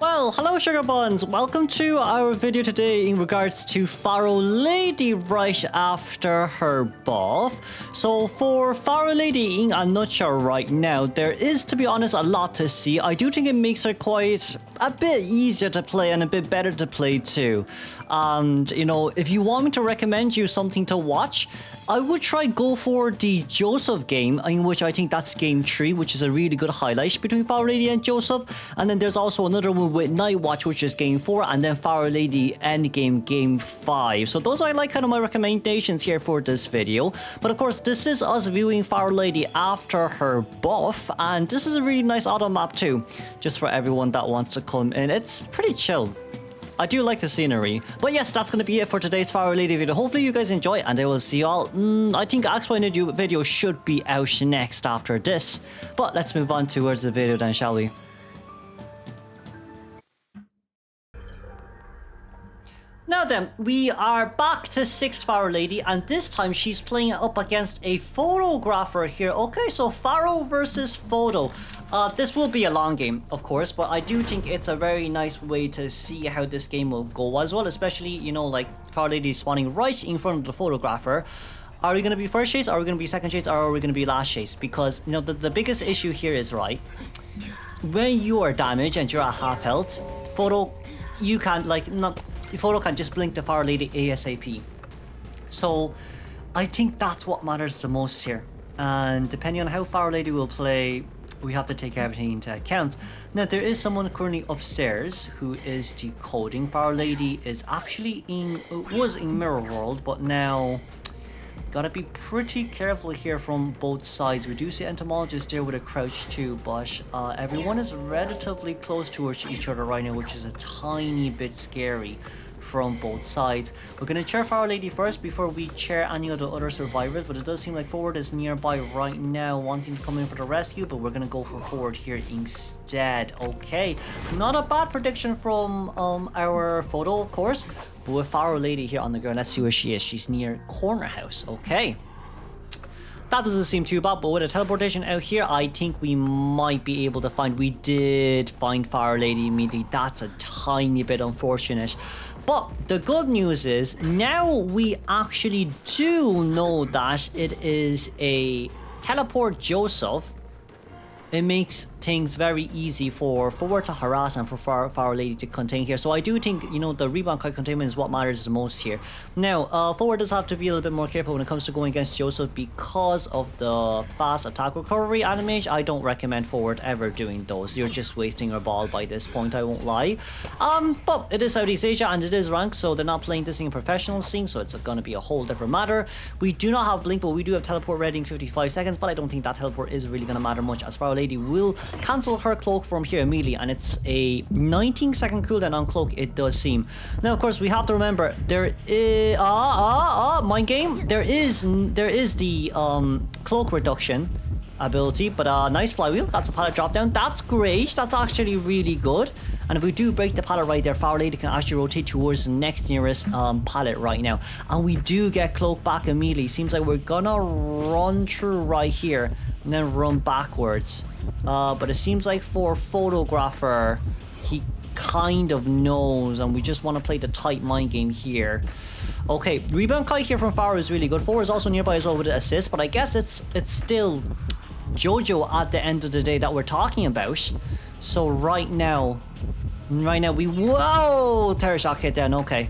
Well, hello Sugar Buns! Welcome to our video today in regards to Faro Lady right after her buff. So for Faro Lady in a nutshell right now, there is, to be honest, a lot to see. I do think it makes her quite a bit easier to play and a bit better to play too. And, you know, if you want me to recommend you something to watch, I would try go for the Joseph game, in which I think that's game 3, which is a really good highlight between Faro Lady and Joseph. And then there's also another one with NightWatch, which is game 4, and then Faro Lady Endgame game 5. So those are like kind of my recommendations here for this video. But of course, this is us viewing Faro Lady after her buff, and this is a really nice auto map too, just for everyone that wants to come in. It's pretty chill. I do like the scenery. But yes, that's going to be it for today's Faro Lady video. Hopefully you guys enjoy, and I will see you all. I think X1 video should be out next after this. But let's move on towards the video then, shall we? Now then, we are back to 6th Faro Lady, and this time she's playing up against a photographer here. Okay, so Faro versus Photo. This will be a long game, of course, but I do think it's a very nice way to see how this game will go as well, especially, you know, like Faro Lady spawning right in front of the photographer. Are we going to be first chase, are we going to be second chase, or are we going to be last chase? Because, you know, the biggest issue here is, right, when you are damaged and you're at half health, Photo, you can't, like, Photo can just blink the Faro Lady ASAP. So I think that's what matters the most here. And depending on how Faro Lady will play, we have to take everything into account. Now, there is someone currently upstairs who is decoding. Faro Lady is actually was in Mirror World, but now gotta be pretty careful here from both sides. We do see Entomologist there with a crouch too, but everyone is relatively close towards each other right now, which is a tiny bit scary from both sides. We're going to chair Faro Lady first before we chair any of the other survivors, but it does seem like Forward is nearby right now wanting to come in for the rescue, but we're going to go for Forward here instead. Okay, not a bad prediction from our Photo, of course, but with Faro Lady here on the ground, let's see where she is. She's near Corner House. Okay, that doesn't seem too bad, but with a teleportation out here, I think we might be able to find... We did find Faro Lady immediately. That's a tiny bit unfortunate. But the good news is, now we actually do know that it is a teleport Joseph. It makes things very easy for Forward to harass and for Faro Lady to contain here. So I do think, you know, the rebound kite containment is what matters the most here. Now, Forward does have to be a little bit more careful when it comes to going against Joseph because of the fast attack recovery animation. I don't recommend Forward ever doing those. You're just wasting your ball by this point, I won't lie. But it is Southeast Asia and it is ranked, so they're not playing this in professional scene, so it's going to be a whole different matter. We do not have Blink, but we do have teleport ready in 55 seconds, but I don't think that teleport is really going to matter much, as Faro Lady will cancel her cloak from here immediately, and it's a 19-second cooldown on cloak, it does seem. Now, of course, we have to remember there is mind game. There is the cloak reduction ability, but nice flywheel. That's a pallet drop down. That's great. That's actually really good. And if we do break the pallet right there, Faro Lady can actually rotate towards the next nearest pallet right now, and we do get cloak back immediately. Seems like we're gonna run through right here and then run backwards. But it seems like for Photographer, he kind of knows, and we just want to play the tight mind game here. Okay, rebound kite here from Faro is really good. Forward is also nearby as well with the assist, but I guess it's still Jojo at the end of the day that we're talking about. So right now we... Whoa! Terror shock hit down, okay.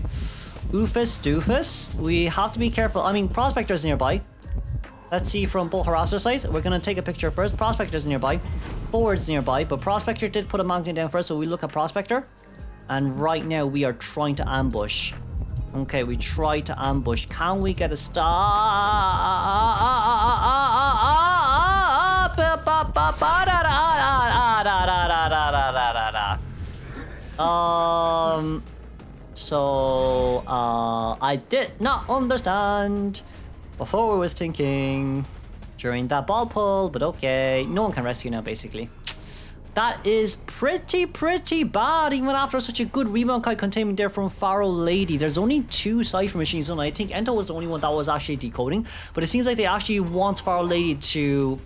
Oofus doofus. We have to be careful. I mean, Prospector's nearby. Let's see from both harasser sides. We're going to take a picture first. Prospector's nearby. Forward's nearby, but Prospector did put a mountain down first, so we look at Prospector. And right now we are trying to ambush. Okay, we try to ambush. Can we get a stop? I did not understand before I was thinking during that ball pull, but okay, no one can rescue now basically. That is pretty bad, even after such a good rebound kite containment there from Faro Lady. There's only 2 Cypher machines on. I think Ento was the only one that was actually decoding, but it seems like they actually want Faro Lady to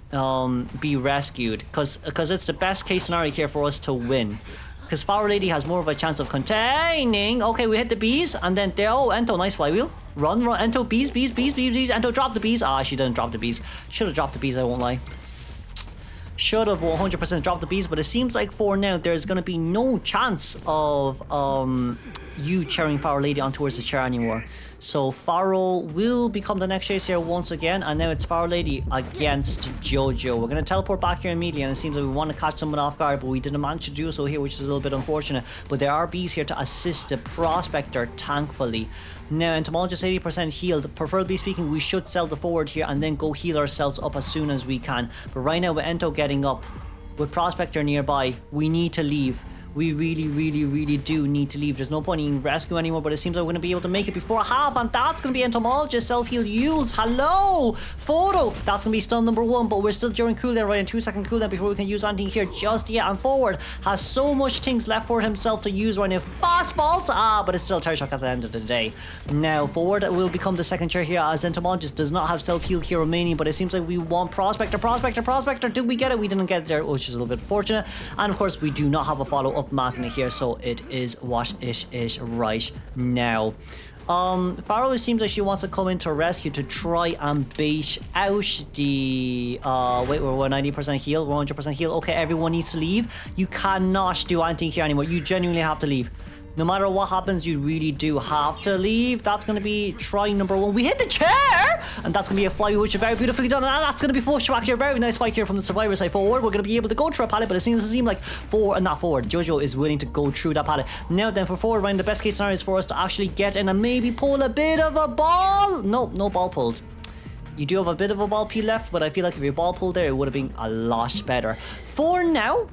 be rescued, because it's the best case scenario here for us to win. because Faro Lady has more of a chance of containing. Okay, we hit the bees, and then there. Oh, Ento, nice flywheel. Run, Ento, bees. Ento, drop the bees. Ah, she didn't drop the bees. Should have dropped the bees, I won't lie. Should have 100% dropped the bees, but it seems like for now there's going to be no chance of you cheering Faro Lady on towards the chair anymore. So Faro will become the next chase here once again, and now it's Faro Lady against Jojo. We're going to teleport back here immediately, and it seems like we want to catch someone off guard, but we didn't manage to do so here, which is a little bit unfortunate. But there are bees here to assist the Prospector, thankfully. Now, Entomologist 80% healed. Preferably speaking, we should sell the forward here and then go heal ourselves up as soon as we can. But right now, with Ento getting up, with Prospector nearby, we need to leave. We really do need to leave. There's no point in rescue anymore, but it seems like we're going to be able to make it before half, and that's going to be Entomologist, self-heal Yules. Hello! Photo! That's going to be stun number 1, but we're still during cooldown, right? In 2-second cooldown before we can use anything here just yet. And forward has so much things left for himself to use right now. Fast faults! But it's still Terror Shock at the end of the day. Now, forward will become the second chair here, as Entomologist does not have self-heal here remaining, but it seems like we want Prospector. Did we get it? We didn't get it there, which is a little bit fortunate. And of course, we do not have a follow-up magnet here, so it is what it is right now. Faro seems like she wants to come in to rescue to try and bait out the wait, we're 90% heal, we're 100% heal. Okay, everyone needs to leave. You cannot do anything here anymore. You genuinely have to leave. No matter what happens, you really do have to leave. That's going to be try number 1. We hit the chair! And that's going to be a fly, which is very beautifully done. And that's going to be pushed back here. Very nice fight here from the survivor side forward. We're going to be able to go through a pallet, but it seems like not forward. Jojo is willing to go through that pallet. Now then, for forward round, the best case scenario is for us to actually get in and maybe pull a bit of a ball. No ball pulled. You do have a bit of a ball peel left, but I feel like if your ball pulled there, it would have been a lot better. For now,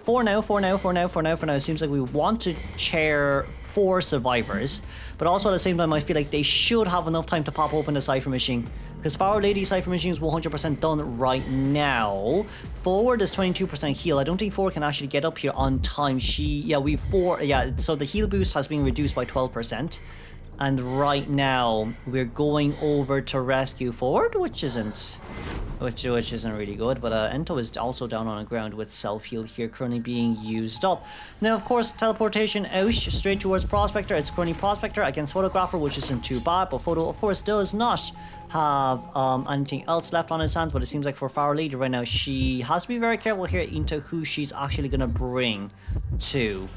it seems like we want to chair 4 survivors, but also at the same time I feel like they should have enough time to pop open the Cypher Machine, because Faro Lady Cypher Machine is 100% done right now. Forward is 22% heal. I don't think Forward can actually get up here on time. So the heal boost has been reduced by 12%. And right now we're going over to rescue Forward, which isn't really good, but Ento is also down on the ground with self-heal here currently being used up. Now of course teleportation out straight towards Prospector. It's currently Prospector against Photographer, which isn't too bad, but Photo of course does not have anything else left on his hands. But it seems like for Faro Lady right now, she has to be very careful here into who she's actually gonna bring to.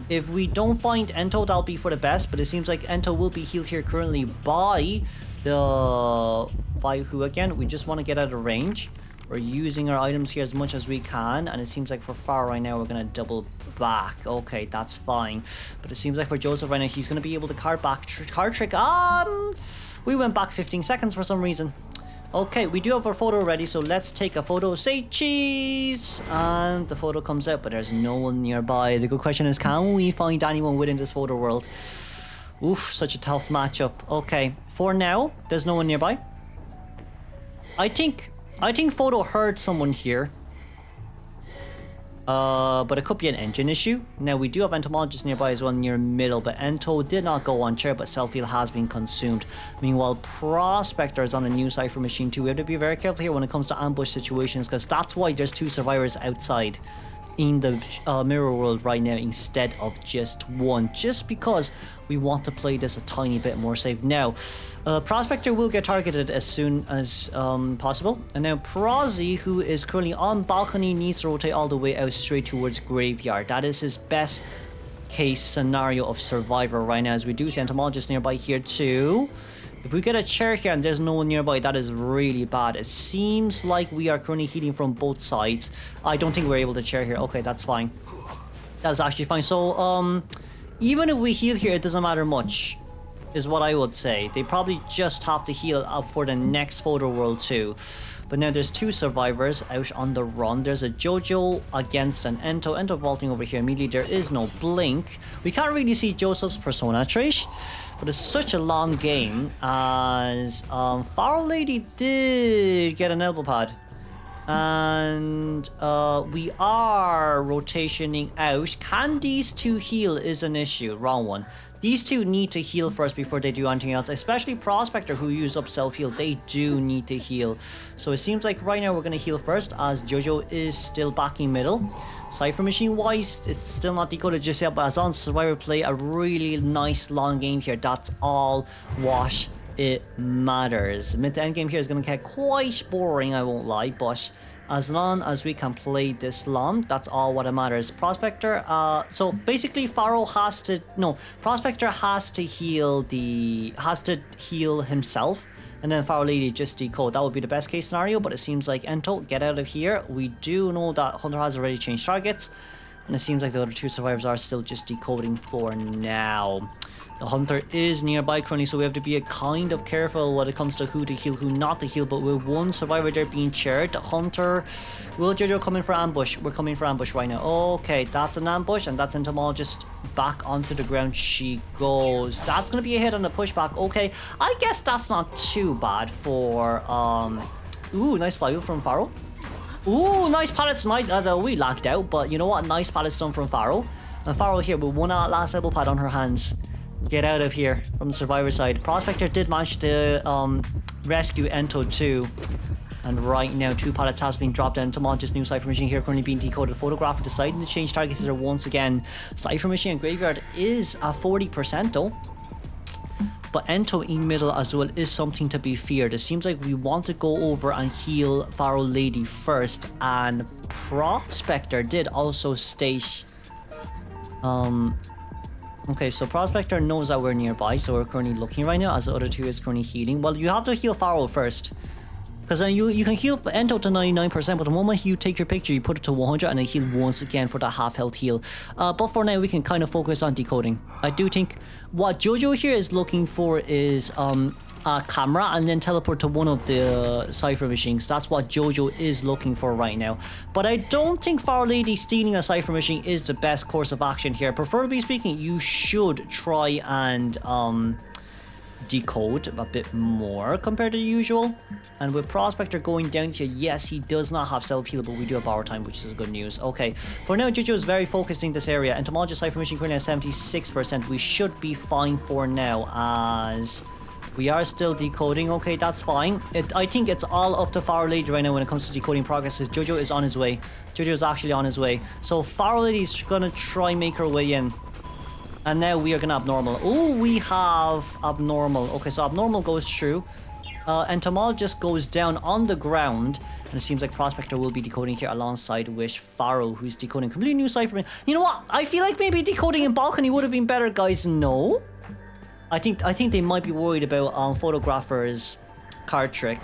If we don't find Ento, that'll be for the best, but it seems like Ento will be healed here currently by who again? We just want to get out of range. We're using our items here as much as we can, and it seems like for Faro right now we're gonna double back. Okay, that's fine. But it seems like for Joseph right now, he's gonna be able to card trick. We went back 15 seconds for some reason. Okay, we do have our photo ready, so let's take a photo. Say cheese! And the photo comes out, but there's no one nearby. The good question is, can we find anyone within this photo world? Oof, such a tough matchup. Okay, for now, there's no one nearby. I think Photo heard someone here. But it could be an engine issue. Now we do have Entomologist nearby as well, near middle, but Ento did not go on chair, but self-heal has been consumed. Meanwhile, Prospector is on a new Cypher Machine too. We have to be very careful here when it comes to ambush situations, because that's why there's 2 survivors outside in the mirror world right now instead of just 1, just because we want to play this a tiny bit more safe. Now Prospector will get targeted as soon as possible, and now Prozzy, who is currently on balcony, needs to rotate all the way out straight towards Graveyard. That is his best case scenario of survivor right now, as we do see Entomologist nearby here too. If we get a chair here and there's no one nearby, that is really bad. It seems like we are currently healing from both sides. I don't think we're able to chair here. Okay, that's fine. That's actually fine. So, even if we heal here, it doesn't matter much, is what I would say. They probably just have to heal up for the next photo world too. But now there's 2 survivors out on the run. There's a Jojo against an Ento. Ento vaulting over here immediately. There is no blink. We can't really see Joseph's persona trait, but it's such a long game, as Faro Lady did get an elbow pad. And we are rotationing out. Can these two heal is an issue. Wrong one. These two need to heal first before they do anything else, especially Prospector, who use up self-heal. They do need to heal. So it seems like right now we're going to heal first, as Jojo is still backing middle. Cypher Machine-wise, it's still not decoded just yet, but as long as Survivor play a really nice long game here, that's all what it matters. Mid to end game here is going to get quite boring, I won't lie, but as long as we can play this long, that's all what matters. Prospector, so basically Faro has to, no, Prospector has to heal himself, and then Faro Lady just decode. That would be the best case scenario, but it seems like Ento, get out of here. We do know that Hunter has already changed targets, and it seems like the other two survivors are still just decoding for now. The Hunter is nearby currently, so we have to be kind of careful when it comes to who to heal, who not to heal. But with one survivor there being shared, the Hunter, will Jojo come in for ambush? We're coming for ambush right now. Okay, that's an ambush, and that's Entomologist. Back onto the ground she goes. That's going to be a hit on the pushback. Okay, I guess that's not too bad for... Ooh, nice flywheel from Faro. Ooh, nice pallet smite. We lagged out, but you know what? Nice pallet stun from Faro. And Faro here with one last level pad on her hands. Get out of here from the survivor side. Prospector did manage to rescue Ento too. And right now, 2 pallets has been dropped down. Entomologist, new Cypher Machine here currently being decoded. Photographer deciding to change targets there once again. Cypher Machine Graveyard is at 40% though. But Ento in middle as well is something to be feared. It seems like we want to go over and heal Faro Lady first. And Prospector did also state... Okay, so Prospector knows that we're nearby, so we're currently looking right now as the other two is currently healing. Well, you have to heal Faro first. Because then you can heal Ento to 99%, but the moment you take your picture, you put it to 100 and then heal once again for that half health heal. But for now, we can kind of focus on decoding. I do think what Jojo here is looking for is a camera and then teleport to one of the Cypher Machines. That's what Jojo is looking for right now. But I don't think Faro Lady stealing a Cypher Machine is the best course of action here. Preferably speaking, you should try and decode a bit more compared to usual. And with Prospector going down here, yes, he does not have self-heal, but we do have our time, which is good news. Okay, for now, Jojo is very focused in this area. Entomologist Cypher Machine currently at 76%. We should be fine for now, as we are still decoding. Okay, that's fine. I think it's all up to Faro Lady right now when it comes to decoding progress. Jojo is on his way. Jojo is actually on his way. So Faro Lady's gonna try make her way in. And now we are gonna abnormal. Oh, we have abnormal. Okay, so abnormal goes through. Entomologist goes down on the ground. And it seems like Prospector will be decoding here alongside with Faro, who's decoding completely new Cypher. You know what? I feel like maybe decoding in balcony would have been better, guys. No? I think they might be worried about Photographer's card trick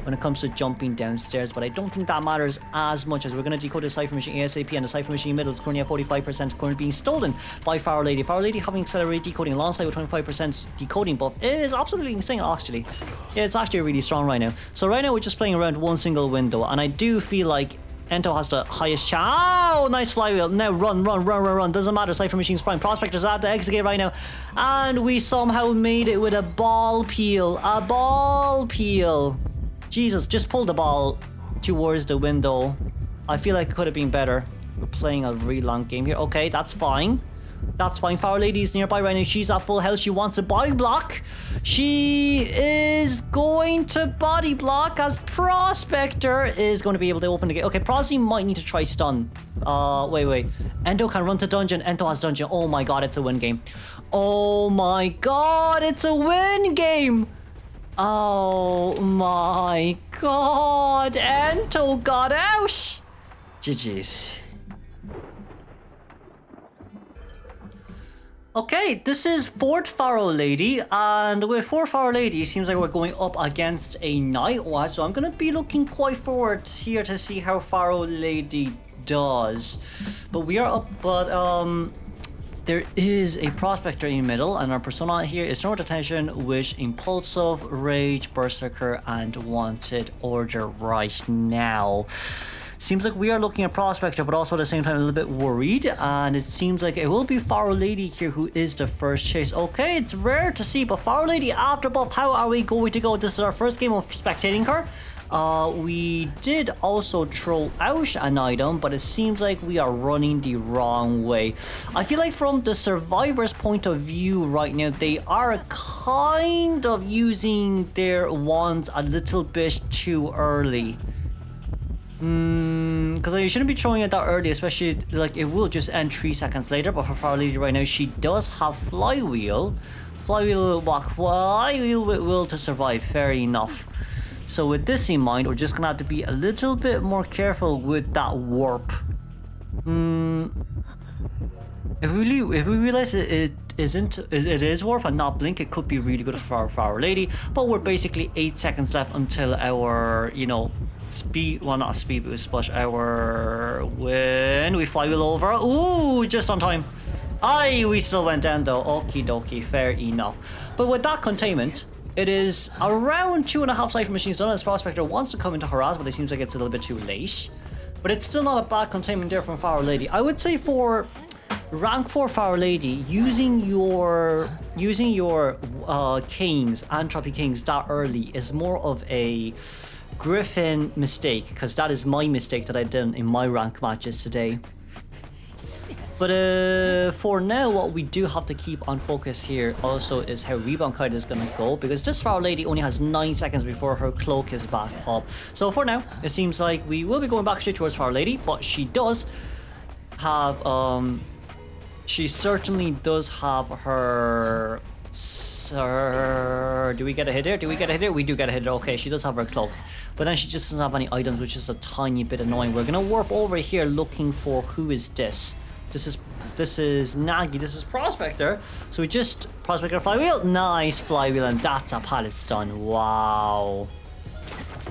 when it comes to jumping downstairs, but I don't think that matters as much, as we're going to decode the Cypher Machine ASAP, and the Cypher Machine middle is currently at 45%, currently being stolen by Faro Lady. Faro Lady having accelerated decoding alongside with 25% decoding buff is absolutely insane, actually. Yeah, it's actually really strong right now. So right now we're just playing around one single window, and I do feel like Ento has the highest chance. Oh, nice flywheel. Now run. Doesn't matter. Cypher Machine's prime. Prospector's at the exit gate right now. And we somehow made it with a ball peel. A ball peel. Jesus, just pull the ball towards the window. I feel like it could have been better. We're playing a really long game here. Okay, that's fine. That's fine. Faro Lady's nearby right now. She's at full health. She wants a body block. She is going to body block, as Prospector is going to be able to open the gate. Okay, Prosy might need to try stun. Wait. Ento can run to dungeon. Ento has dungeon. Oh my god, it's a win game. Oh my god, it's a win game. Oh my god. Ento got out. GG's. Okay, this is 4th Faro Lady, and with 4th Faro Lady, it seems like we're going up against a NightWatch, so I'm going to be looking quite forward here to see how Faro Lady does. But we are up, but there is a Prospector in the middle, and our persona here is North Attention, with Impulsive, Rage, Berserker, and Wanted Order right now. Seems like we are looking at Prospector, but also at the same time a little bit worried. And it seems like it will be Faro Lady here who is the first chase. Okay, it's rare to see, but Faro Lady after buff, how are we going to go? This is our first game of spectating her. We did also throw out an item, but it seems like we are running the wrong way. I feel like from the survivor's point of view right now, they are kind of using their wands a little bit too early. Because you shouldn't be throwing it that early, especially like it will just end 3 seconds later. But for Faro Lady right now, she does have flywheel. Flywheel will walk, flywheel with will to survive. Fair enough. So with this in mind, we're just gonna have to be a little bit more careful with that warp. If we realize it is warp and not blink, it could be really good for our lady. But we're basically 8 seconds left until our, you know, speed, well, not speed boost, but our when we flywheel over. Ooh, just on time. Aye, we still went down though. Okie dokie, fair enough. But with that containment, it is around 2.5 Cypher machines done as Prospector wants to come into harass, but it seems like it's a little bit too late. But it's still not a bad containment there from Faro Lady. I would say for rank 4 Faro Lady, using your kings, Entropy Kings that early is more of a Griffin mistake, because that is my mistake that I did in my rank matches today. But for now, what we do have to keep on focus here also is how Rebound Kite is going to go, because this Faro Lady only has 9 seconds before her cloak is back up. So for now, it seems like we will be going back straight towards Faro Lady, but she does have, she certainly does have her... do we get a hit here? Do we get a hit here? We do get a hit here. Okay, she does have her cloak. But then she just doesn't have any items, which is a tiny bit annoying. We're going to warp over here looking for who is this. This is Nagi, this is Prospector. So we just Prospector flywheel, nice flywheel, and that's a pallet stun. Wow.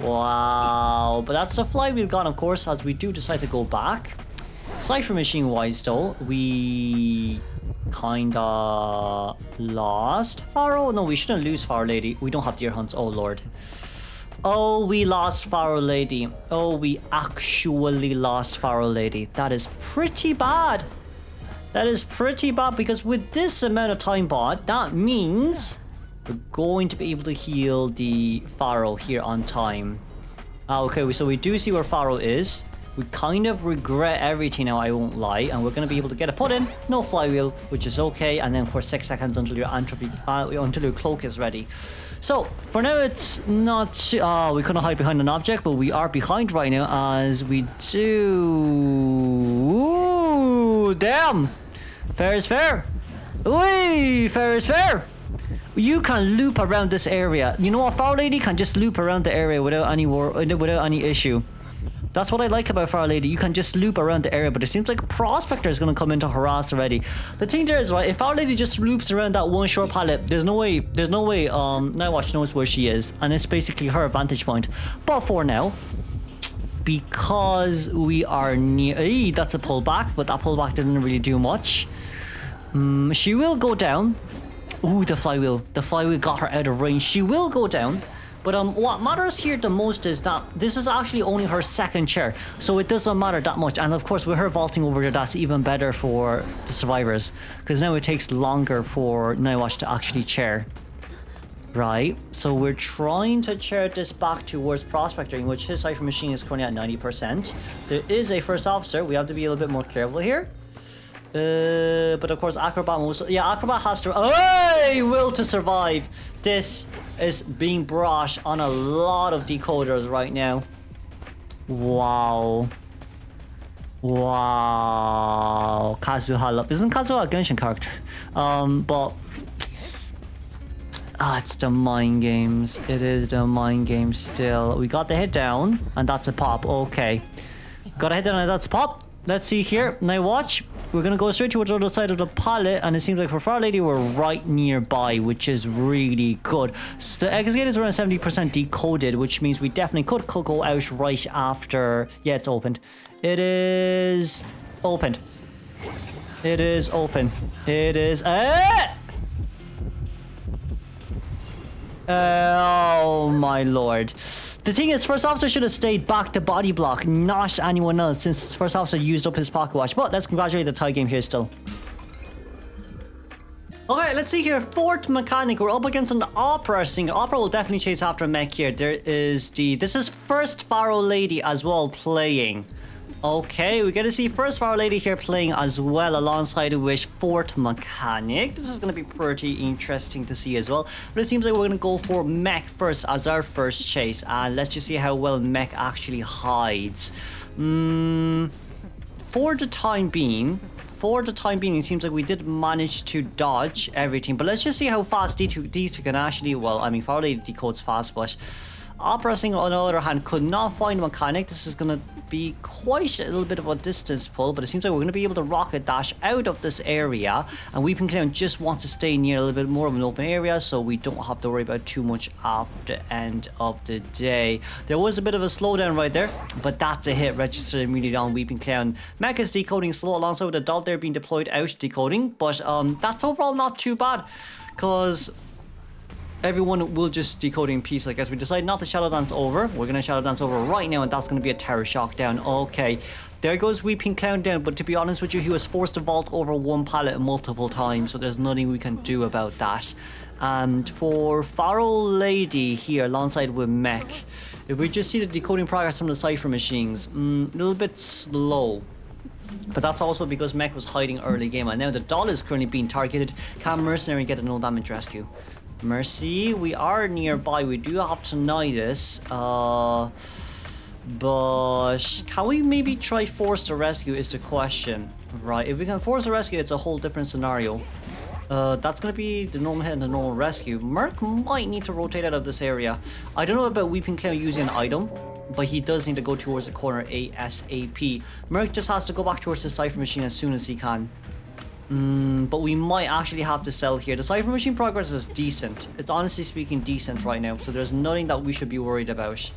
Wow. But that's the flywheel gone, of course, as we do decide to go back. Cypher machine wise though, we kinda lost Faro. No, we shouldn't lose Faro Lady. We don't have deer hunts, oh lord. Oh, we lost Faro Lady. Oh, we actually lost Faro Lady. That is pretty bad. That is pretty bad, because with this amount of time bot, that means we're going to be able to heal the Faro here on time. Okay, so we do see where Faro is. We kind of regret everything now, I won't lie, and we're going to be able to get a put in. No flywheel, which is okay, and then for 6 seconds until your until your cloak is ready. So for now, it's not. We couldn't hide behind an object, but we are behind right now as we do. Ooh, damn! Fair is fair. Wee, fair is fair. You can loop around this area. You know what, Faro Lady can just loop around the area without any issue. That's what I like about Faro Lady. You can just loop around the area, but it seems like Prospector is going to come into harass already. The thing there is, right, if Faro Lady just loops around that one short pallet, there's no way NightWatch knows where she is, and it's basically her vantage point. But for now, because we are near... that's a pullback, but that pullback didn't really do much. She will go down. Ooh, the flywheel. The flywheel got her out of range. She will go down. But what matters here the most is that this is actually only her second chair, so it doesn't matter that much. And of course, with her vaulting over there, that's even better for the survivors, because now it takes longer for NightWatch to actually chair. Right, so we're trying to chair this back towards Prospector, in which his Cypher machine is currently at 90%. There is a first officer. We have to be a little bit more careful here. But of course, Acrobat Acrobat has to... will to survive. This is being brought on a lot of decoders right now. Wow. Wow. Kazuha. Isn't Kazuha a Genshin character? But... it's the mind games. It is the mind games still. We got the hit down, and that's a pop. Okay. Got a hit down, and that's a pop. Let's see here. NightWatch. We're going to go straight towards the other side of the pallet, and it seems like for Faro Lady, we're right nearby, which is really good. So the exit gate is around 70% decoded, which means we definitely could go out right after... Yeah, it's opened. It is... opened. It is open. It is... oh my lord. The thing is, first officer should have stayed back to body block, not anyone else, since first officer used up his pocket watch. But let's congratulate the tie game here still. Okay, let's see here. Fourth mechanic. We're up against an opera singer. Opera will definitely chase after mech here. There is this is first Faro lady as well playing. Okay, we get to see first Faro lady here playing as well alongside with fourth mechanic. This is going to be pretty interesting to see as well. But it seems like we're going to go for mech first as our first chase. And let's just see how well mech actually hides. For the time being, it seems like we did manage to dodge everything. But let's just see how fast these two can actually... Well, I mean, Faro lady decodes fast, but... Opera singer, on the other hand, could not find mechanic. This is going to be quite a little bit of a distance pull, but it seems like we're going to be able to rocket dash out of this area, and Weeping Clown just wants to stay near a little bit more of an open area so we don't have to worry about too much after the end of the day. There was a bit of a slowdown right there, but that's a hit registered immediately on Weeping Clown. Mech is decoding slow alongside with the doll there being deployed out decoding, but that's overall not too bad because everyone will just decode in peace. I guess we decide not to Shadow Dance over. We're going to Shadow Dance over right now, and that's going to be a Terror Shock down. Okay, there goes Weeping Clown down, but to be honest with you, he was forced to vault over one pallet multiple times, so there's nothing we can do about that. And for Faro lady here alongside with mech, if we just see the decoding progress from the Cypher machines, a little bit slow. But that's also because mech was hiding early game, and now the doll is currently being targeted. Can Mercenary get a no damage rescue? Mercy, we are nearby. We do have to deny this. But can we maybe try force the rescue is the question. Right, if we can force the rescue, it's a whole different scenario. That's going to be the normal hit and the normal rescue. Merc might need to rotate out of this area. I don't know about Weeping Clown using an item, but he does need to go towards the corner ASAP. Merc just has to go back towards the Cypher machine as soon as he can. But we might actually have to sell here. The Cypher machine progress is decent. It's honestly speaking decent right now, so there's nothing that we should be worried about.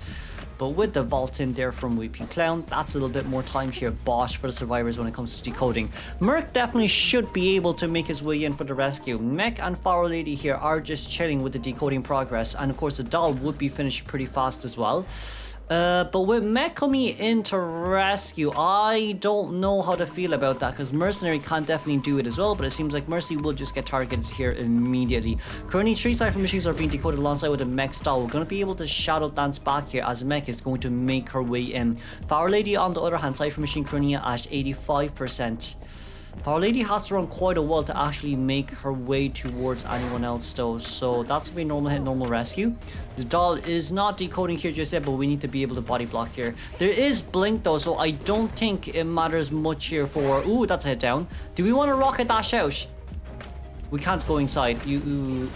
But with the vault in there from Weeping Clown, that's a little bit more time here bought for the survivors when it comes to decoding. Merc definitely should be able to make his way in for the rescue. Mech and Faro lady here are just chilling with the decoding progress, and of course the doll would be finished pretty fast as well. But with mech coming in to rescue, I don't know how to feel about that, because Mercenary can definitely do it as well, but it seems like Mercy will just get targeted here immediately. Currently 3 Cypher machines are being decoded alongside with a mech stall. We're going to be able to Shadow Dance back here as mech is going to make her way in. Faro lady on the other hand, Cypher machine currently at 85%. Faro lady has to run quite a while to actually make her way towards anyone else though, so that's gonna be normal hit, normal rescue. The doll is not decoding here just yet, but we need to be able to body block here. There is blink though, so I don't think it matters much here for... Ooh, that's a hit down. Do we want to rocket dash out? We can't go inside. Hey!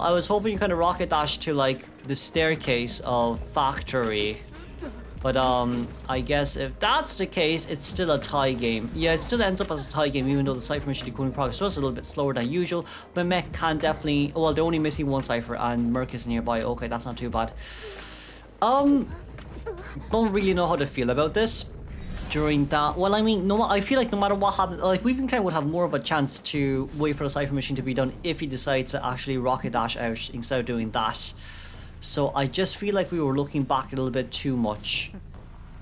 I was hoping you kind of rocket dash to like the staircase of factory, but I guess if that's the case, it's still a tie game. Yeah, it still ends up as a tie game, even though the Cypher mission decoding progress was a little bit slower than usual. But mech can definitely... Well, they're only missing one Cypher, and Merc is nearby. Okay, that's not too bad. Don't really know how to feel about this. During that, well, I mean, I feel like no matter what happens, like Weeping Clown would have more of a chance to wait for the Cypher machine to be done if he decides to actually rocket dash out instead of doing that. So I just feel like we were looking back a little bit too much.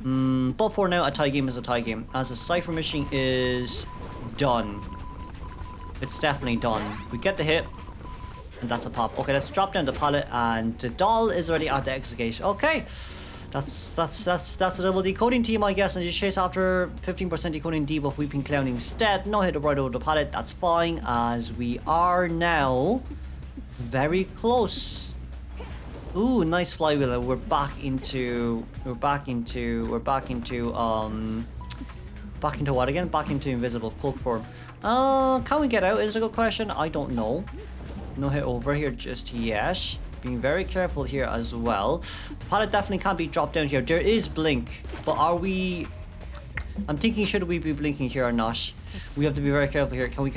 But for now, a tie game is a tie game, as the Cypher machine is done. It's definitely done. We get the hit, and that's a pop. Okay, let's drop down the pallet, and the doll is already at the exit gate. Okay. That's a double decoding team, I guess, and you chase after 15% decoding debuff Weeping Clown instead. No hit right over the pallet, that's fine, as we are now very close. Ooh, nice flywheel. We're back into what again? Back into invisible cloak form. Can we get out is a good question. I don't know. No hit over here just yet. Being very careful here as well. The pallet definitely can't be dropped down here. There is blink, but are we... I'm thinking, should we be blinking here or not? We have to be very careful here. Can we...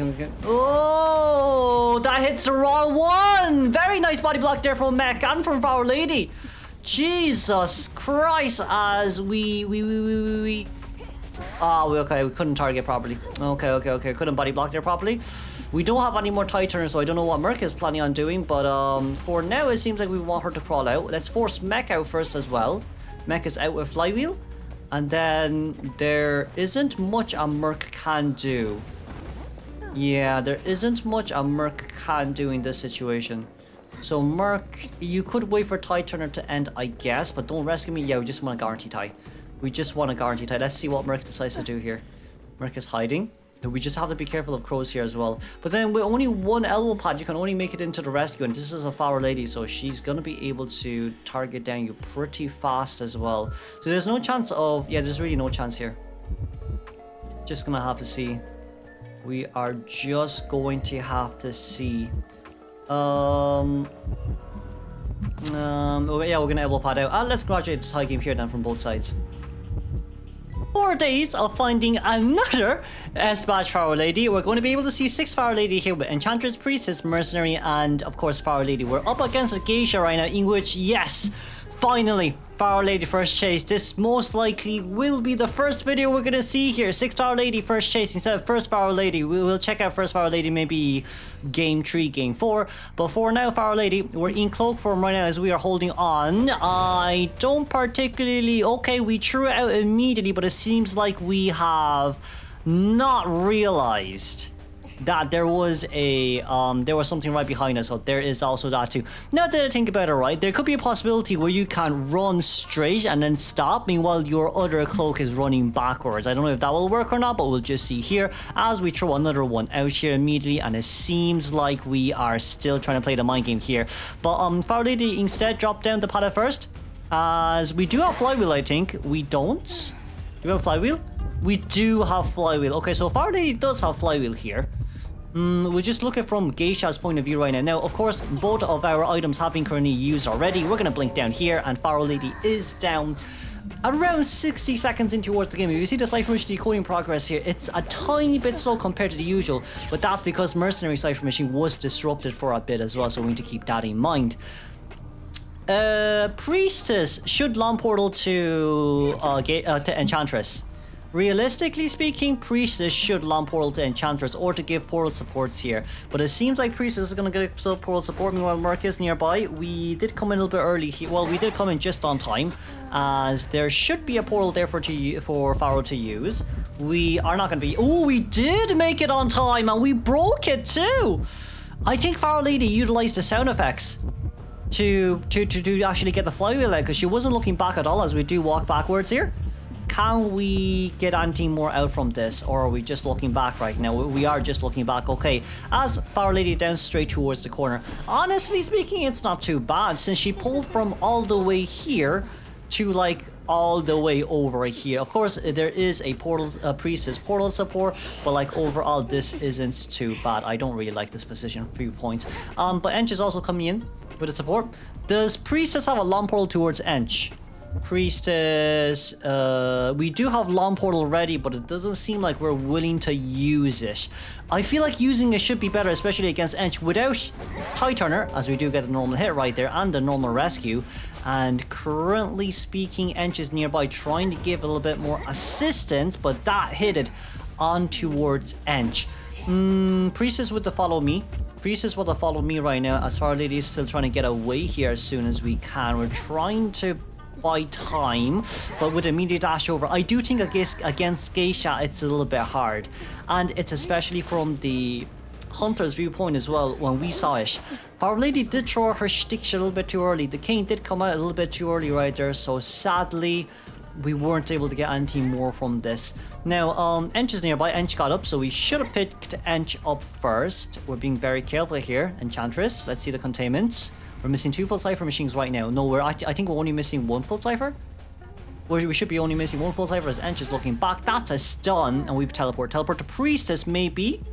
Oh, that hits the wrong one! Very nice body block there from mech and from Faro lady. Jesus Christ, as we... okay, we couldn't target properly. Okay. Couldn't body block there properly. We don't have any more tie turners, so I don't know what Merc is planning on doing, but for now it seems like we want her to crawl out. Let's force mech out first as well. Mech is out with flywheel. And then there isn't much a Merc can do. Yeah, there isn't much a Merc can do in this situation. So Merc, you could wait for Tie Turner to end, I guess, but don't rescue me. Yeah, we just want to guarantee Tie. We just want to guarantee Tie. Let's see what Merc decides to do here. Merc is hiding. We just have to be careful of crows here as well. But then with only one elbow pad, you can only make it into the rescue. And this is a Faro lady, so she's going to be able to target down you pretty fast as well. So there's no chance of... Yeah, there's really no chance here. Just going to have to see. We are just going to have to see. Yeah, we're going to elbow pad out. Let's graduate the tie game here then from both sides. 4 days of finding another Smash Faro Lady. We're going to be able to see 6 Faro Lady here with Enchantress, Priestess, Mercenary, and of course Faro Lady. We're up against a Geisha right now, in which, yes, finally, Faro Lady first chase. This most likely will be the first video we're going to see here. 6 Faro Lady first chase instead of first Faro Lady. We will check out first Faro Lady maybe game 3, game 4. But for now, Faro Lady, we're in cloak form right now as we are holding on. I don't particularly... Okay, we threw it out immediately, but it seems like we have not realized that there was something right behind us, so there is also that too. Now that I think about it, right, there could be a possibility where you can run straight and then stop, meanwhile your other cloak is running backwards. I don't know if that will work or not, but we'll just see here as we throw another one out here immediately, and it seems like we are still trying to play the mind game here. But Faro Lady instead dropped down the pad at first, as we do have flywheel. I think we don't. Do we have flywheel? We do have flywheel. Okay, so Faro Lady does have flywheel here. We'll just look at from Geisha's point of view right now. Now, of course, both of our items have been currently used already. We're going to blink down here, and Faro Lady is down around 60 seconds in towards the game. If you see the Cypher Machine decoding progress here, it's a tiny bit slow compared to the usual, but that's because Mercenary Cypher Machine was disrupted for a bit as well, so we need to keep that in mind. Priestess should long portal to Enchantress. Realistically speaking, Priestess should long portal to Enchantress or to give portal supports here. But it seems like Priestess is going to get some portal support, meanwhile Merc is nearby. We did come in a little bit early here. Well, we did come in just on time, as there should be a portal there for Faro to use. We are not going to be... Oh, we did make it on time, and we broke it too! I think Faro Lady utilized the sound effects to actually get the flywheel out, because she wasn't looking back at all as we do walk backwards here. Can we get anything more out from this, or are we just looking back right now? We are just looking back. Okay, as Faro Lady down straight towards the corner. Honestly speaking, it's not too bad, since she pulled from all the way here to like all the way over here. Of course, there is a Priestess portal support, but like overall, this isn't too bad. I don't really like this position. Few points. But Ench is also coming in with the support. Does Priestess have a long portal towards Ench? Priestess, we do have long portal ready, but it doesn't seem like we're willing to use it. I feel like using it should be better, especially against Ench without Tie Turner, as we do get a normal hit right there and the normal rescue. And currently speaking, Ench is nearby trying to give a little bit more assistance, but that hit it on towards Ench. Priestess with the follow me. Priestess with the follow me right now, as Faro Lady is still trying to get away here as soon as we can. We're trying to by time, but with immediate dash over. I do think against Geisha it's a little bit hard, and it's especially from the Hunter's viewpoint as well. When we saw it, Faro Lady did throw her shtick a little bit too early. The King did come out a little bit too early right there, so sadly we weren't able to get anything more from this. Now Ench is nearby. Ench got up, so we should have picked Ench up first. We're being very careful here. Enchantress, let's see the containments. We're missing 2 full Cypher machines right now. No, I think we're only missing 1 full Cypher. We should be only missing 1 full Cypher as Ench is looking back. That's a stun, and we've teleport. Teleport to Priestess, maybe?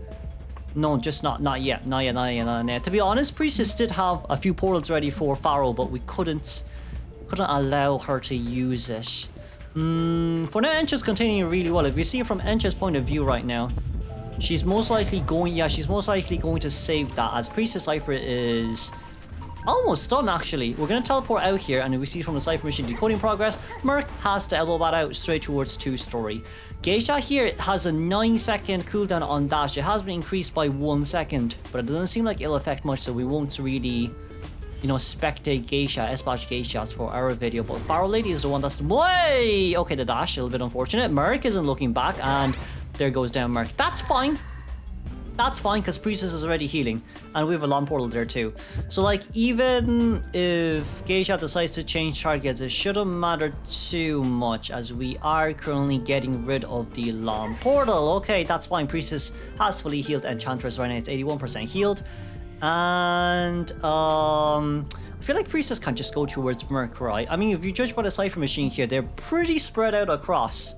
No, just not yet. Not yet. To be honest, Priestess did have a few portals ready for Faro, but we couldn't allow her to use it. For now, Ench is continuing really well. If we see it from Ench's point of view right now, she's most likely going to save that, as Priestess Cypher is almost done actually. We're going to teleport out here, and we see from the Cypher Machine decoding progress, Merc has to elbow that out straight towards 2-story. Geisha here has a 9-second cooldown on dash. It has been increased by 1 second, but it doesn't seem like it'll affect much, so we won't really you know, spectate Geisha, Espage Geishas for our video, but Faro Lady is the one that's way. Okay, the dash, a little bit unfortunate. Merc isn't looking back, and there goes down Merc. That's fine. That's fine, because Priestess is already healing, and we have a Lawn Portal there too. So, like, even if Geisha decides to change targets, it shouldn't matter too much, as we are currently getting rid of the Lawn Portal. Okay, that's fine. Priestess has fully healed Enchantress right now. It's 81% healed. And, I feel like Priestess can just go towards Merc, right? I mean, if you judge by the Cypher Machine here, they're pretty spread out across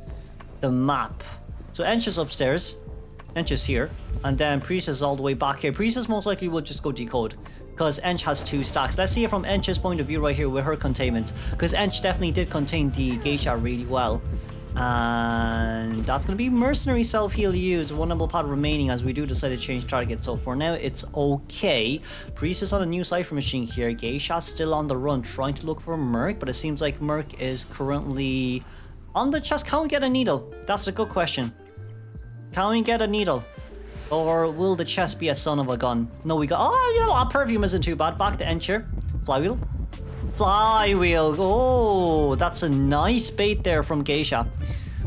the map. So, Ench is upstairs. Ench is here, and then Priestess is all the way back here. Priestess most likely will just go decode, because Ench has 2 stacks. Let's see it from Ench's point of view right here with her containment, because Ench definitely did contain the Geisha really well. And that's going to be Mercenary self-heal used, 1 number pad remaining as we do decide to change target. So for now, it's okay. Priestess on a new Cypher Machine here. Geisha still on the run, trying to look for Merc, but it seems like Merc is currently on the chest. Can we get a needle? That's a good question. Can we get a needle? Or will the chest be a son of a gun? No, we got... Oh, you know what? Perfume isn't too bad. Back to Encher. Flywheel. Flywheel. Oh, that's a nice bait there from Geisha.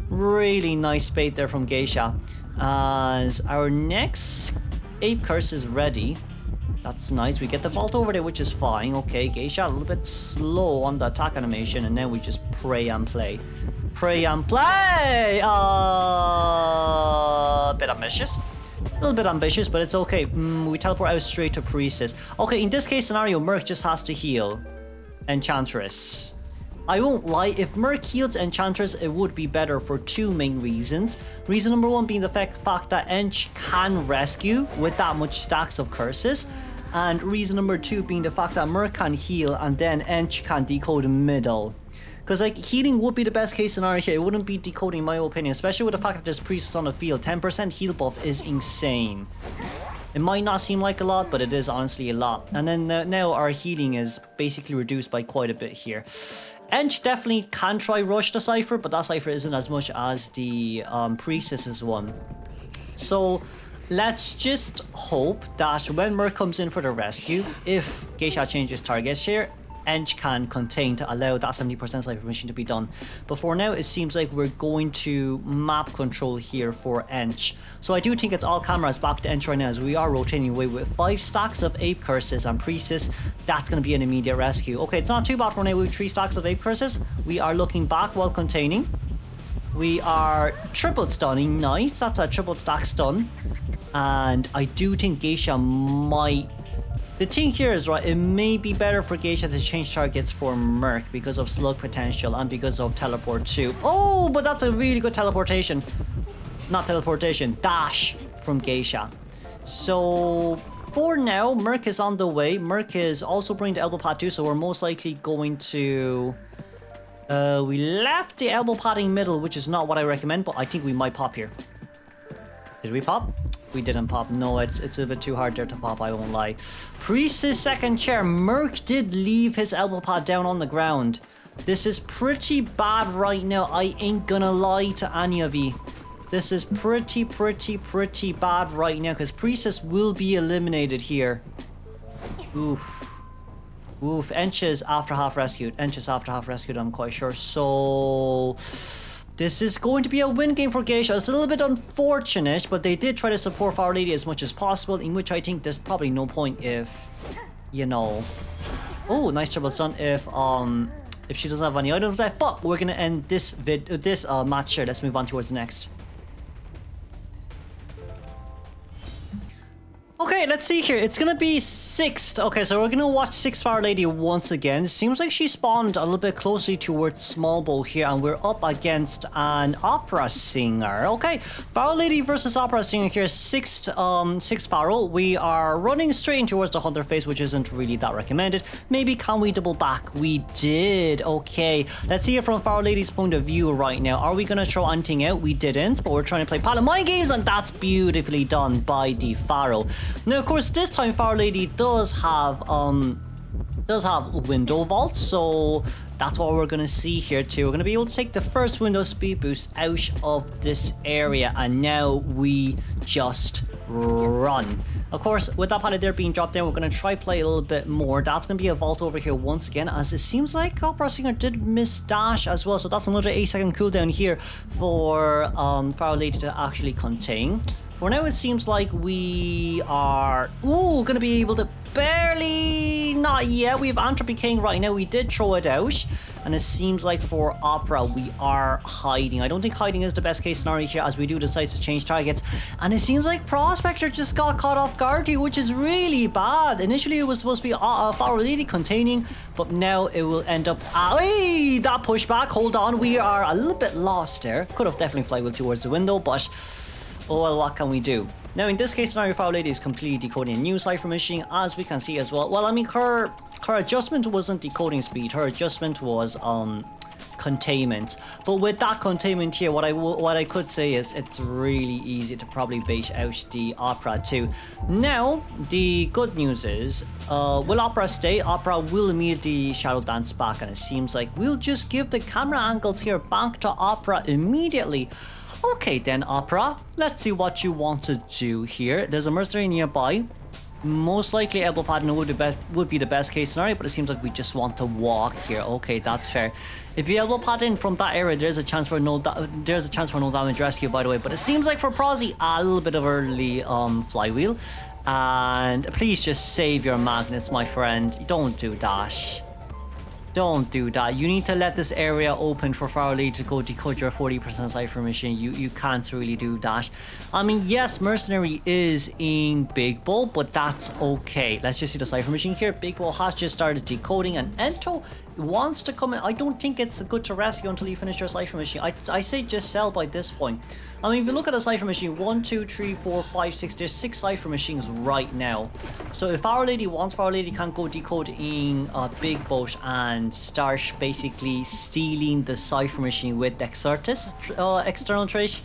Really nice bait there from Geisha. As our next Ape Curse is ready. That's nice. We get the vault over there, which is fine. Okay, Geisha a little bit slow on the attack animation. And then we just pray and play. Pray and play! A bit ambitious. A little bit ambitious, but it's okay. We teleport out straight to Priestess. Okay, in this case scenario, Merc just has to heal Enchantress. I won't lie, if Merc heals Enchantress, it would be better for 2 main reasons. Reason number 1 being the fact that Ench can rescue with that much stacks of curses. And reason number 2 being the fact that Merc can heal and then Ench can decode middle. Because, like, healing would be the best case scenario here. It wouldn't be decoding, in my opinion. Especially with the fact that there's Priestess on the field. 10% heal buff is insane. It might not seem like a lot, but it is honestly a lot. And then now our healing is basically reduced by quite a bit here. Ench definitely can try rush the Cypher, but that Cypher isn't as much as the Priestess's one. So let's just hope that when Merc comes in for the rescue, if Geisha changes targets here, Ench can contain to allow that 70% Cypher Machine to be done. But for now, it seems like we're going to map control here for Ench. So I do think it's all cameras back to Ench right now, as we are rotating away with 5 stacks of Ape Curses and Priestess. That's going to be an immediate rescue. Okay, it's not too bad for now with 3 stacks of Ape Curses. We are looking back while containing. We are triple stunning. Nice, that's a triple stack stun. And I do think Geisha might... The thing here is, right, it may be better for Geisha to change targets for Merc because of slug potential and because of teleport too. Oh, but that's a really good teleportation. Not teleportation, dash from Geisha. So for now, Merc is on the way. Merc is also bringing the elbow pad too, so we're most likely going to... we left the elbow padding middle, which is not what I recommend, but I think we might pop here. Did we pop? We didn't pop. No, it's a bit too hard there to pop, I won't lie. Priestess second chair. Merc did leave his elbow pad down on the ground. This is pretty bad right now. I ain't gonna lie to any of you. This is pretty bad right now, because Priestess will be eliminated here. Oof. Oof. Ench is after half rescued. Ench is after half rescued, I'm quite sure. So... this is going to be a win game for Geisha. It's a little bit unfortunate, but they did try to support Faro Lady as much as possible, in which I think there's probably no point if, you know... Oh, nice triple stun if she doesn't have any items left. But we're going to end this match here. Let's move on towards the next. Okay, let's see here. It's gonna be 6th. Okay, so we're gonna watch 6th Faro Lady once again. Seems like she spawned a little bit closely towards Small Bow here, and we're up against an Opera Singer. Okay, Faro Lady versus Opera Singer here. 6th Faro. We are running straight in towards the Hunter phase, which isn't really that recommended. Maybe can we double back? We did. Okay, let's see it from Faro Lady's point of view right now. Are we gonna throw anything out? We didn't, but we're trying to play Palette Mind Games, and that's beautifully done by the Faro. Now, of course, this time Faro Lady does have window vaults, so that's what we're gonna see here too. We're gonna be able to take the first window speed boost out of this area, and now we just run. Of course, with that pilot there being dropped down, we're going to try play a little bit more. That's going to be a vault over here once again, as it seems like Opera Singer did miss dash as well. So that's another 8-second cooldown here for Faro Lady to actually contain. For now, it seems like we are going to be able to barely, not yet. We have Entropy King right now. We did throw it out. And it seems like for Opera, we are hiding. I don't think hiding is the best case scenario here, as we do decide to change targets. And it seems like Prospector just got caught off guard here, which is really bad. Initially, it was supposed to be Faro Lady containing, but now it will end up... Hey, that pushback. Hold on. We are a little bit lost there. Could have definitely flywheel towards the window, but... oh well, what can we do? Now, in this case scenario, Faro Lady is completely decoding a new cipher machine, as we can see as well. Well, I mean, her adjustment wasn't decoding speed. Her adjustment was containment. But with that containment here, what I could say is it's really easy to probably bait out the Opera too. Now, the good news is, will Opera stay? Opera will immediately shadow dance back, and it seems like we'll just give the camera angles here back to Opera immediately. Okay then, Opera, let's see what you want to do here. There's a mercenary nearby. Most likely elbow padding would be the best case scenario, but it seems like we just want to walk here. Okay, that's fair. If you elbow pad in from that area, there's a chance for no damage rescue, by the way. But it seems like for Prozzy, a little bit of early flywheel. And please just save your magnets, my friend. Don't do that. Don't do that. You need to let this area open for Faro Lady to go decode your 40% cipher machine. You can't really do that. I mean, yes, Mercenary is in Big Bull, but that's okay. Let's just see the cipher machine here. Big Bull has just started decoding, and Ento wants to come in. I don't think it's good to rescue until you finish your cipher machine. I say just sell by this point. I mean, if you look at a cipher machine, 1, 2, 3, 4, 5, 6, there's 6 cipher machines right now. So if Faro Lady wants, Faro Lady can go decode in Big Boat and start basically stealing the cipher machine with Dextertis external trait,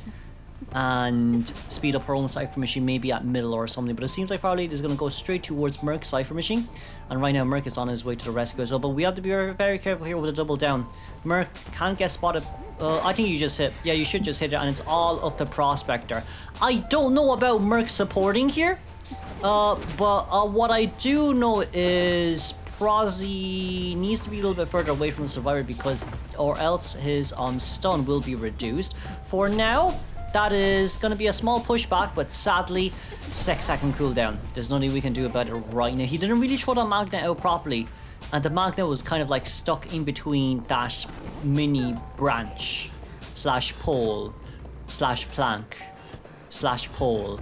and speed up her own cipher machine maybe at middle or something. But it seems like Faro Lady is going to go straight towards Merc's cipher machine, and right now Merc is on his way to the rescue as well. But we have to be very careful here with a double down. Merc can't get spotted. I think you just hit. Yeah, you should just hit it, and it's all up to Prospector. I don't know about Merc supporting here, but what I do know is Prozzy needs to be a little bit further away from the survivor, because or else his stun will be reduced. For now, that is going to be a small pushback, but sadly, 6-second cooldown. There's nothing we can do about it right now. He didn't really throw the magnet out properly, and the magnet was kind of like stuck in between that mini branch slash pole slash plank slash pole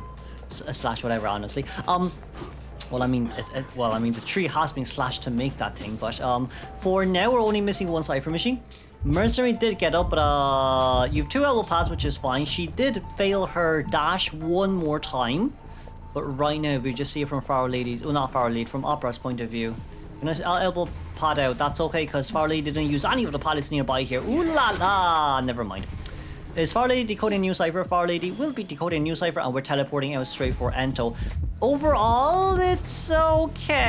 slash whatever, honestly. Well, I mean, the tree has been slashed to make that thing, but for now, we're only missing one cipher machine. Mercenary did get up, but you have 2 elbow pads, which is fine. She did fail her dash one more time, but right now, if you just see it from Faro Lady's, well, not Faro Lady, from Opera's point of view, I'll elbow pad out. That's okay, because Faro Lady didn't use any of the pilots nearby here. Ooh la la! Never mind. Is Faro Lady decoding new cipher? Faro Lady will be decoding new cipher, and we're teleporting out straight for Ento. Overall, it's okay.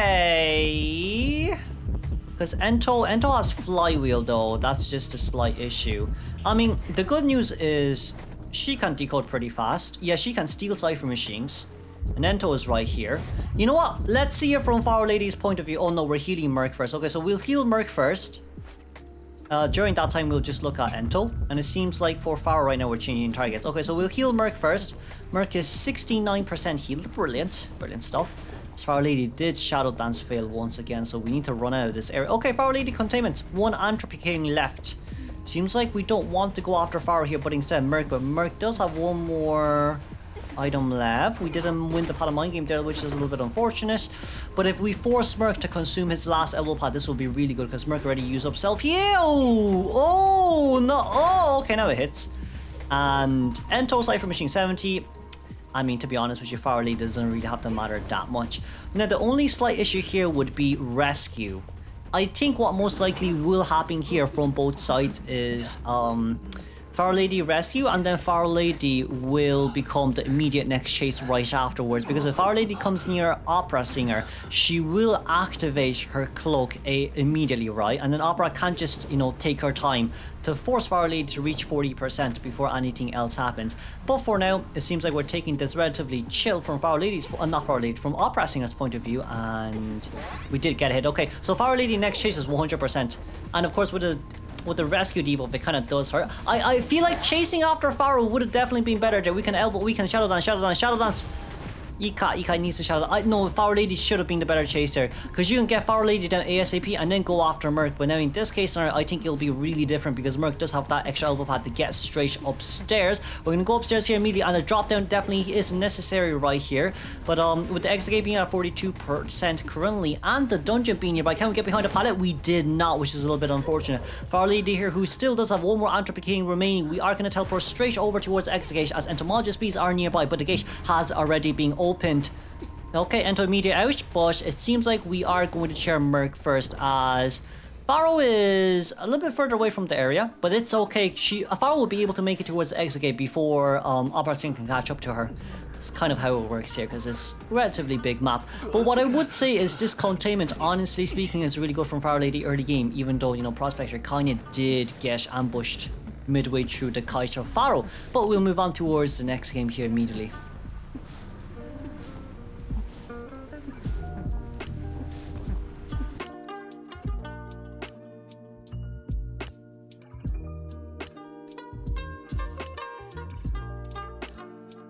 Because Ento has flywheel though. That's just a slight issue. I mean, the good news is she can decode pretty fast. Yeah, she can steal cipher machines. And Ento is right here. You know what? Let's see it from Faro Lady's point of view. Oh no, we're healing Merc first. Okay, so we'll heal Merc first. During that time, we'll just look at Ento. And it seems like for Faro right now, we're changing targets. Okay, so we'll heal Merc first. Merc is 69% healed. Brilliant. Brilliant stuff. Faro Lady did Shadow Dance fail once again, so we need to run out of this area. Okay, Faro Lady containment. 1 Entropy King left. Seems like we don't want to go after Faro here, but instead Merc. But Merc does have 1 more item left. We didn't win the Pad Mind game there, which is a little bit unfortunate. But if we force Merc to consume his last elbow pad, this will be really good, because Merc already used up self-heal. Oh, no. Oh, okay, now it hits. And Ento Cypher Machine 70. I mean, to be honest with you, Faro Lady doesn't really have to matter that much. Now, the only slight issue here would be rescue. I think what most likely will happen here from both sides is Faro Lady rescue, and then Faro Lady will become the immediate next chase right afterwards, because if Faro Lady comes near Opera Singer, she will activate her cloak immediately, right? And then Opera can't just, you know, take her time to force Faro Lady to reach 40% before anything else happens. But for now, it seems like we're taking this relatively chill from Faro Lady's, not Faro Lady, from Opera Singer's point of view, and we did get hit. Okay, so Faro Lady next chase is 100%, and of course with the rescue debuff, it kind of does hurt. I feel like chasing after Faro would have definitely been better there. We can elbow, we can shadow dance. Ikai needs to shadow. No, Faro Lady should have been the better chase there, because you can get Faro Lady down ASAP and then go after Merc. But now in this case, I think it'll be really different, because Merc does have that extra elbow pad to get straight upstairs. We're gonna go upstairs here immediately, and the drop down definitely is necessary right here. But with the exit gate being at 42% currently, and the dungeon being nearby, can we get behind the pallet? We did not, which is a little bit unfortunate. Faro Lady here, who still does have one more Anthropic remaining, we are gonna teleport straight over towards the exit gate, as entomologist bees are nearby, but the gate has already been opened. Okay, Ento immediate out, but it seems like we are going to share Merc first, as Faro is a little bit further away from the area, but it's okay. Faro will be able to make it towards the exit gate before Opera Singer can catch up to her. It's kind of how it works here, because it's a relatively big map. But what I would say is this containment, honestly speaking, is really good from Faro Lady early game, even though, you know, Prospector kind of did get ambushed midway through the Geisha of Faro. But we'll move on towards the next game here immediately.